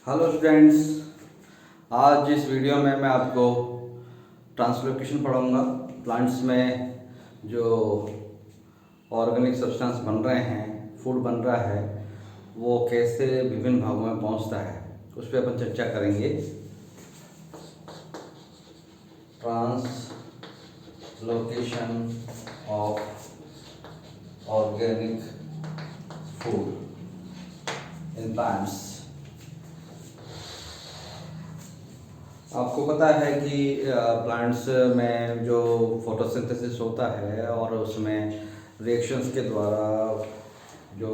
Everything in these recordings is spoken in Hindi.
हेलो स्टूडेंट्स, आज इस वीडियो में मैं आपको ट्रांसलोकेशन पढ़ाऊँगा। प्लांट्स में जो ऑर्गेनिक सब्सटेंस बन रहे हैं, फूड बन रहा है, वो कैसे विभिन्न भागों में पहुंचता है, उस पर अपन चर्चा करेंगे। Translocation of organic food in plants. आपको पता है कि प्लांट्स में जो फोटोसिंथेसिस होता है और उसमें रिएक्शंस के द्वारा जो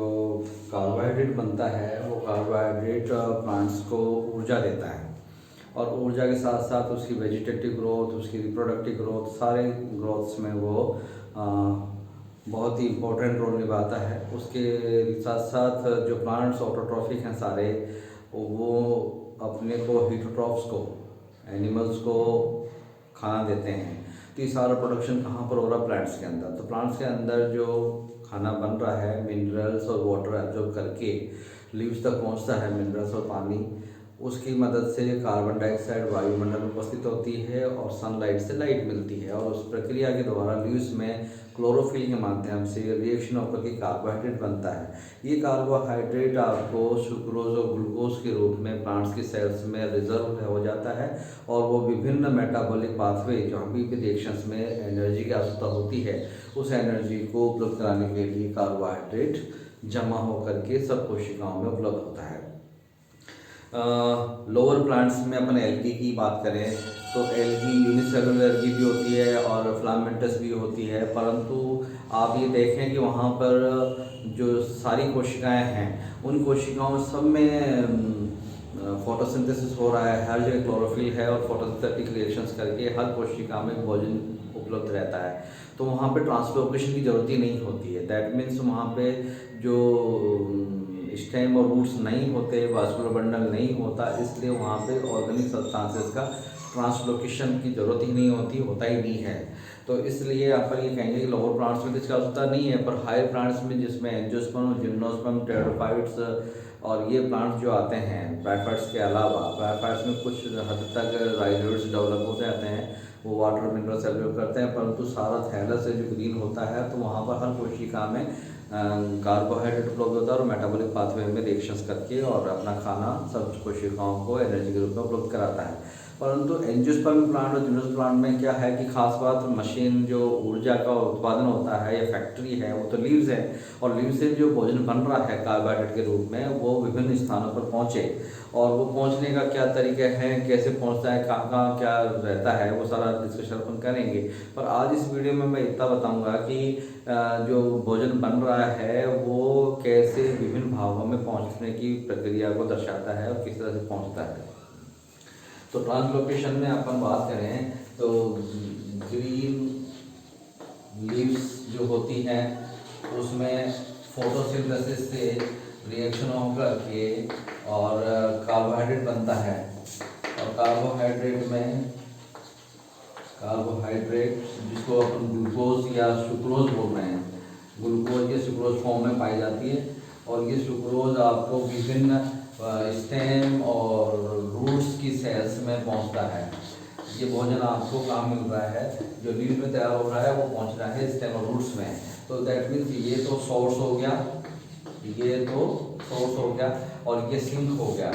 कार्बोहाइड्रेट बनता है, वो कार्बोहाइड्रेट प्लांट्स को ऊर्जा देता है और ऊर्जा के साथ साथ उसकी वेजिटेटिव ग्रोथ, उसकी रिप्रोडक्टिव ग्रोथ, सारे ग्रोथ्स में वो बहुत ही इम्पोर्टेंट रोल निभाता है। उसके साथ साथ जो प्लांट्स ऑटोट्रॉफिक हैं सारे, वो अपने को हीटोट्रॉफ्स को, एनिमल्स को खाना देते हैं। तो ये सारा प्रोडक्शन कहाँ पर हो रहा है? प्लांट्स के अंदर। तो प्लांट्स के अंदर जो खाना बन रहा है, मिनरल्स और वाटर एब्जॉर्ब करके लीव्स तक पहुँचता है, मिनरल्स और पानी, उसकी मदद से कार्बन डाइऑक्साइड वायुमंडल में उपस्थित होती है और सनलाइट से लाइट मिलती है और उस प्रक्रिया के द्वारा लीव्स में क्लोरोफिल के माध्यम से रिएक्शन होकर के कार्बोहाइड्रेट बनता है। ये कार्बोहाइड्रेट आपको सुक्रोज और ग्लूकोज के रूप में प्लांट्स की सेल्स में रिजर्व हो जाता है और वो विभिन्न मेटाबॉलिक पाथवे, जहाँ भी रिएक्शंस में एनर्जी की आवश्यकता होती है, उस एनर्जी को उपलब्ध कराने के लिए कार्बोहाइड्रेट जमा होकर के सब कोशिकाओं में उपलब्ध होता है। लोअर प्लांट्स में अपन एल्गी की बात करें तो एल्गी यूनिसेलुलर एल्गी भी होती है और फिलामेंटस भी होती है, परंतु आप ये देखें कि वहाँ पर जो सारी कोशिकाएं हैं, उन कोशिकाओं सब में फोटोसिंथेसिस हो रहा है, हर जगह क्लोरोफिल है और फोटोसिंथेटिक रिएक्शंस करके हर कोशिका में भोजन उपलब्ध रहता है। तो वहाँ पे ट्रांसलोकेशन की ज़रूरत ही नहीं होती है। दैट मीन्स वहाँ पे जो स्टेम और रूट्स नहीं होते, वास्कुलर बंडल नहीं होता, इसलिए वहाँ पे ऑर्गेनिक सब्सटेंसेस का ट्रांसलोकेशन की ज़रूरत ही नहीं होती, होता ही नहीं है। तो इसलिए अपन ये कहेंगे कि लोअर प्लांट्स में इसकी आवश्यकता नहीं है, पर हायर प्लांट्स में जिसमें एंजियोस्पर्म, जिम्नोस्पर्म, टेरोफाइट्स और ये प्लांट्स जो आते हैं, ब्रायोफाइट्स के अलावा, ब्रायोफाइट्स में कुछ हद तक राइजोइड्स डेवलप हो जाते हैं, वो वाटर मिनरल्स एब्जॉर्ब करते हैं, परंतु सारा थैलस जो ग्रीन होता है, तो वहाँ पर हर कोशिका में कार्बोहाइड्रेट उपलब्ध होता है और मेटाबॉलिक पाथवे में रिएक्शंस करके और अपना खाना सब कोशिकाओं को एनर्जी के रूप में उपलब्ध कराता है। परंतु एंजियोस्पर्म प्लांट और जिम्नोस्पर्म प्लांट में क्या है कि खास बात, मशीन जो ऊर्जा का उत्पादन होता है या फैक्ट्री है, वो तो लीव्स है और लीव्स से जो भोजन बन रहा है कार्बोहाइड्रेट के रूप में, वो विभिन्न स्थानों पर पहुँचे और वो पहुँचने का क्या तरीका है, कैसे पहुँचता है, कहाँ कहाँ क्या रहता है, वो सारा डिस्कशन अपन करेंगे। पर आज इस वीडियो में मैं इतना बताऊँगा कि जो भोजन बन रहा है वो कैसे विभिन्न भागों में पहुँचने की प्रक्रिया को दर्शाता है और किस तरह से पहुँचता है। तो ट्रांसलोकेशन में अपन बात करें तो ग्रीन लीव्स जो होती हैं, उसमें फोटोसिंथेसिस से रिएक्शन होकर के और कार्बोहाइड्रेट बनता है और कार्बोहाइड्रेट जिसको अपन ग्लूकोज या सुक्रोज बोल रहे हैं, ग्लूकोज या सुक्रोज फॉर्म में पाई जाती है और ये सुक्रोज आपको विभिन्न स्टेम और रूट्स की सेल्स में पहुंचता है। ये भोजन आपको कहाँ मिल रहा है? जो लीव में तैयार हो रहा है वो पहुंच रहा है स्टेम और रूट्स में। तो दैट मीन्स ये तो सोर्स हो गया, और ये सिंक हो गया,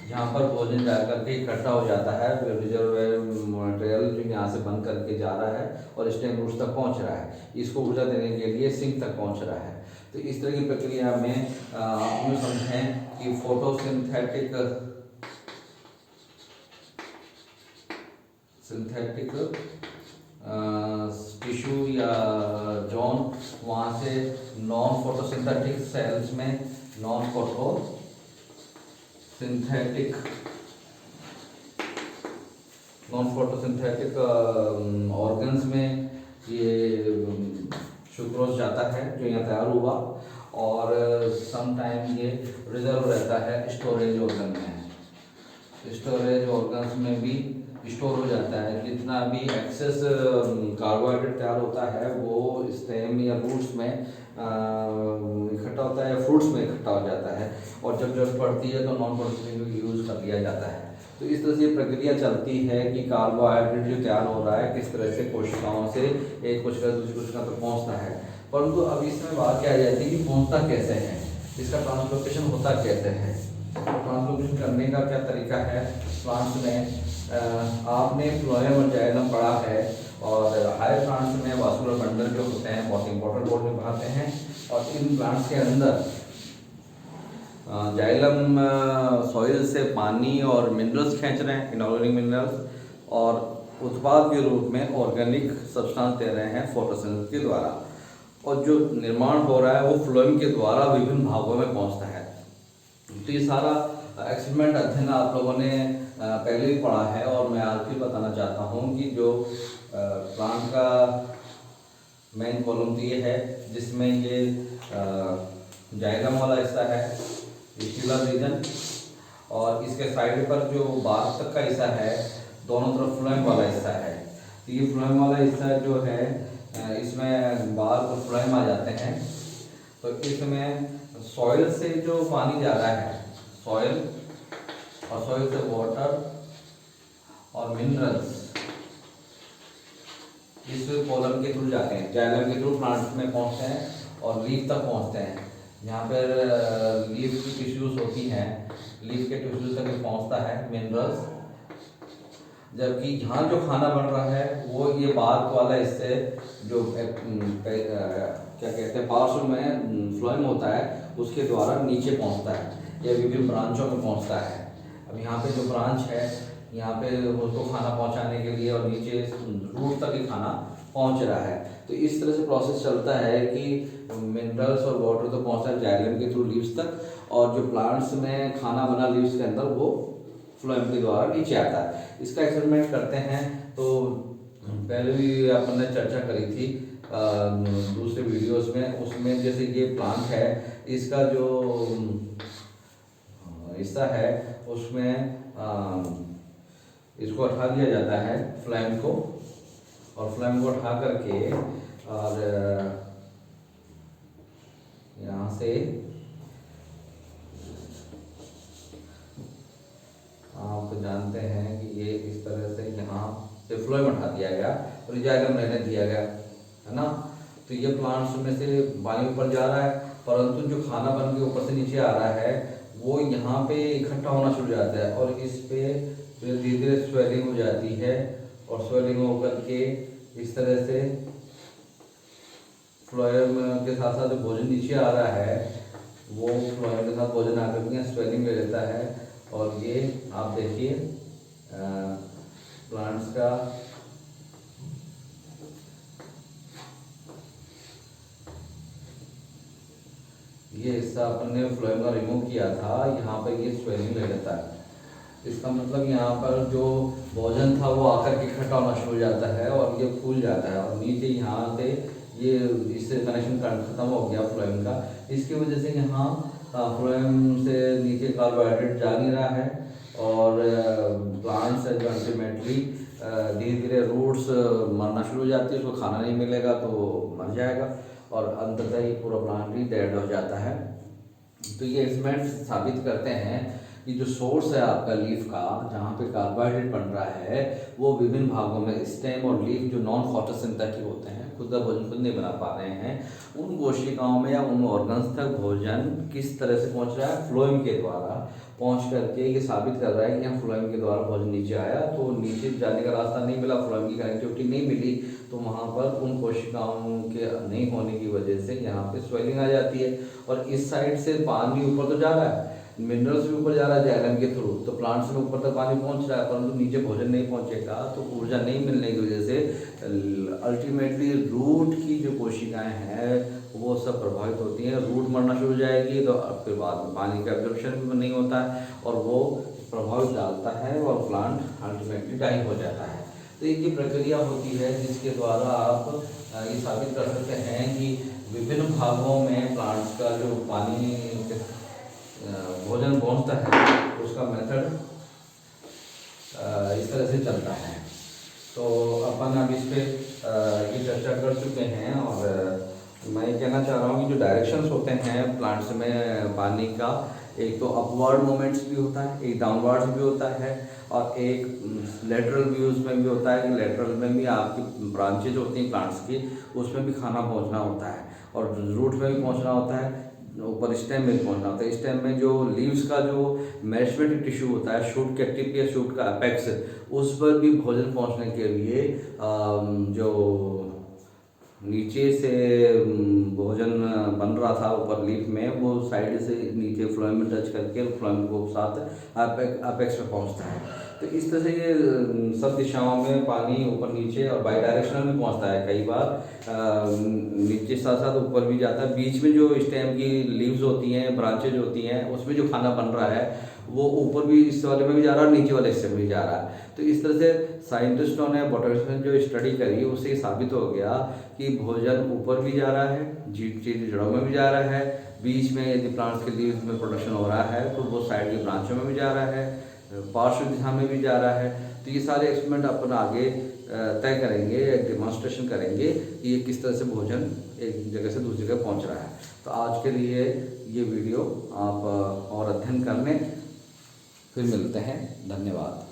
जहाँ पर भोजन जा करके इकट्ठा हो जाता है, रिजर्वेयर मटेरियल जो यहाँ से बन करके जा रहा है और स्टेम रूट्स तक पहुँच रहा है, इसको ऊर्जा देने के लिए सिंक तक पहुँच रहा है। तो इस तरह की प्रक्रिया में हम समझें कि फोटोसिंथेटिक टिश्यू या जोन, वहाँ से नॉन फोटोसिंथेटिक सेल्स में, नॉन फोटोसिंथेटिक ऑर्गन्स में ये सुक्रोज जाता है जो यहाँ तैयार हुआ और सम टाइम ये रिजर्व रहता है स्टोरेज ऑर्गन में। स्टोरेज ऑर्गन्स में भी स्टोर हो जाता है। जितना भी एक्सेस कार्बोहाइड्रेट तैयार होता है वो स्टेम या रूट्स में इकट्ठा होता है, फ्रूट्स में इकट्ठा हो जाता है, और जब जरूरत पड़ती है तो नॉन प्रोसेसिंग यूज़ कर लिया जाता है। तो इस तरह से ये प्रक्रिया चलती है कि कार्बोहाइड्रेट जो तैयार हो रहा है किस तरह से कोशिकाओं से एक कोशिका दूसरी कोशिका तक पहुँचता है। परंतु अब इसमें बात क्या आ जाती है कि पहुँचता कैसे है, इसका ट्रांसलोकेशन होता कैसे है। ट्रांसलोकेशन करने का क्या तरीका है प्लांट्स में। आपने फ्लोएम और जाइलम पढ़ा है, और हायर प्लांट्स में वास्कुलर बंडल जो होते हैं बहुत इंपॉर्टेंट रोल निभाते हैं। और इन प्लांट्स के अंदर जाइलम सॉइल से पानी और मिनरल्स खींच रहे हैं, इनऑर्गेनिक मिनरल्स, और उत्पाद के रूप में ऑर्गेनिक सब्सटेंस दे रहे हैं फोटोसिंथेसिस के द्वारा। और जो निर्माण हो रहा है वो फ्लोएम के द्वारा विभिन्न भागों में पहुंचता है। तो ये सारा एक्सपेरिमेंट अध्ययन आप लोगों ने पहले ही पढ़ा है, और मैं आज भी बताना चाहता हूँ कि जो प्लांट का मेन कॉलम तो ये है जिसमें ये जाइलम वाला हिस्सा है, स्टीलर रीजन, और इसके साइड पर जो बाहर तक का हिस्सा है दोनों तरफ फ्लोएम वाला हिस्सा है। तो ये फ्लोएम वाला हिस्सा जो है इसमें बाहर को फ्लोएम आ जाते हैं। तो इसमें सॉइल से जो पानी जा रहा है, सॉइल, और सॉइल से वाटर और मिनरल्स इस कॉलम के थ्रू जाते हैं, जाइलम के थ्रू प्लांट्स में पहुंचते हैं और लीफ तक पहुंचते हैं। यहाँ पर लीफ की टिश्यूज होती हैं, लीफ के टिश्यूज तक पहुंचता है मिनरल्स। जबकि यहाँ जो खाना बन रहा है वो ये बाहर वाला इससे जो क्या कहते हैं पार्श्व में फ्लोएम होता है उसके द्वारा नीचे पहुँचता है, या विभिन्न ब्रांचों में पहुँचता है। अब यहाँ पे जो ब्रांच है यहाँ पे उसको खाना पहुँचाने के लिए और नीचे रूट तक ही खाना पहुँच रहा है। तो इस तरह से प्रोसेस चलता है कि मिनरल्स और वाटर तो पहुँचता है जाइलम के थ्रू लीव्स तक, और जो प्लांट्स में खाना बना लीव्स के अंदर वो फ्लोएम के द्वारा नीचे आता है। इसका एक्सपेरिमेंट करते हैं। तो पहले भी अपन ने चर्चा करी थी दूसरे वीडियोस में, उसमें जैसे ये प्लांट है इसका जो हिस्सा है उसमें इसको उठा दिया जाता है फ्लेम को, और फ्लेम को उठा करके और यहाँ से आप तो जानते हैं कि ये इस तरह से यहाँ से फ्लोएम उठा दिया गया और जाइलम रहने दिया गया है ना। तो ये प्लांट्स में से पानी ऊपर जा रहा है, परंतु जो खाना बन के ऊपर से नीचे आ रहा है वो यहाँ पे इकट्ठा होना शुरू हो जाता है, और इस पे धीरे धीरे स्वेलिंग हो जाती है, और स्वेलिंग होकर के इस तरह से फ्लोएम के साथ साथ जो भोजन नीचे आ रहा है वो फ्लोएम के साथ भोजन आकर के स्वेलिंग ले लेता है। और ये आप देखिए प्लांट्स का ये हिस्सा अपन ने फ्लोएम का रिमूव किया था, यहाँ पर ये स्वेलिंग ले लेता है। इसका मतलब यहाँ पर जो भोजन था वो आकर के इकट्ठा होना शुरू हो जाता है और ये फूल जाता है, और नीचे यहाँ से ये इससे कनेक्शन खत्म हो गया फ्लोएम का। इसकी वजह से यहाँ फ्लोएम से नीचे कार्बोहाइड्रेट जा नहीं रहा है, और प्लांट्स जो अल्टीमेटली धीरे धीरे रूट्स मरना शुरू हो जाती है, उसको खाना नहीं मिलेगा तो मर जाएगा, और अंततः ये पूरा प्लांट ही डेड हो जाता है। तो ये एक्सपेरिमेंट साबित करते हैं कि जो सोर्स है आपका लीफ का, जहाँ पे कार्बोहाइड्रेट बन रहा है, वो विभिन्न भागों में स्टेम और लीफ जो नॉन फोटोसिंथेटिक होते हैं, खुद का भोजन खुद नहीं बना पा रहे हैं, उन कोशिकाओं में या उन ऑर्गन्स तक भोजन किस तरह से पहुँच रहा है, फ्लोएम के द्वारा पहुँच करके ये साबित कर रहा है कि यहाँ फ्लोएम के द्वारा भोजन नीचे आया, तो नीचे जाने का रास्ता नहीं मिला, फ्लोएम की कनेक्टिविटी नहीं मिली, तो वहाँ पर उन कोशिकाओं के नहीं होने की वजह से यहाँ पे स्वेलिंग आ जाती है। और इस साइड से पानी ऊपर तो जा रहा है, मिनरल्स भी ऊपर जा रहा है जाइलम के थ्रू, तो प्लांट्स में ऊपर तक पानी पहुंच रहा है, परंतु नीचे भोजन नहीं पहुंचेगा, तो ऊर्जा नहीं मिलने की वजह से अल्टीमेटली रूट की जो कोशिकाएं हैं वो सब प्रभावित होती हैं। रूट मरना शुरू हो जाएगी, तो फिर बाद में पानी का एब्जॉर्प्शन भी नहीं होता है और वो प्रभावित डालता है और प्लांट अल्टीमेटली डाई हो जाता है। तो एक प्रक्रिया होती है जिसके द्वारा आप ये साबित कर सकते हैं कि विभिन्न भागों में प्लांट्स का जो पानी भोजन पहुंचता है उसका मेथड इस इस तरह से चलता है। तो अपन अब इस पे ये चर्चा कर चुके हैं, और मैं कहना चाह रहा हूँ कि जो डायरेक्शंस होते हैं प्लांट्स में पानी का, एक तो अपवर्ड मोमेंट्स भी होता है, एक डाउनवर्ड्स भी होता है, और एक लेटरल व्यूज़ में भी होता है कि लेटरल में भी आपकी ब्रांचेज होती हैं प्लांट्स की, उसमें भी खाना पहुंचना होता है, और रूट में भी पहुंचना होता है, ऊपर स्टेम में भी पहुंचना होता है। स्टेम में जो लीव्स का जो मैनेजमेंट टिश्यू होता है, शूट के टिप या शूट का अपेक्स, उस पर भी भोजन पहुंचने के लिए जो नीचे से भोजन बन रहा था ऊपर लीफ में, वो साइड से नीचे फ्लोएम में टच करके फ्लोएम को साथ अपेक्स में पहुंचता है। तो इस तरह से ये सब दिशाओं में पानी ऊपर नीचे और बाई डायरेक्शनल में पहुंचता है। कई बार नीचे साथ साथ ऊपर भी जाता है। बीच में जो स्टेम की लीव्स होती हैं, ब्रांचेज होती हैं, उसमें जो खाना बन रहा है वो ऊपर भी इस वाले में भी जा रहा है और नीचे वाले हिस्से में भी जा रहा है। तो इस तरह से साइंटिस्टों ने, बॉटनिस्ट ने जो स्टडी करी, उससे ये साबित हो गया कि भोजन ऊपर भी जा रहा है, जड़ों में भी जा रहा है, बीच में यदि प्लांट्स के लीव्स में प्रोडक्शन हो रहा है तो वो साइड की ब्रांचों में भी जा रहा है, पार्श्व दिशा में भी जा रहा है। तो ये सारे एक्सपेरिमेंट अपन आगे तय करेंगे, डेमोन्स्ट्रेशन करेंगे कि ये किस तरह से भोजन एक जगह से दूसरी जगह पहुंच रहा है। तो आज के लिए ये वीडियो आप और अध्ययन कर लें, फिर मिलते हैं। धन्यवाद।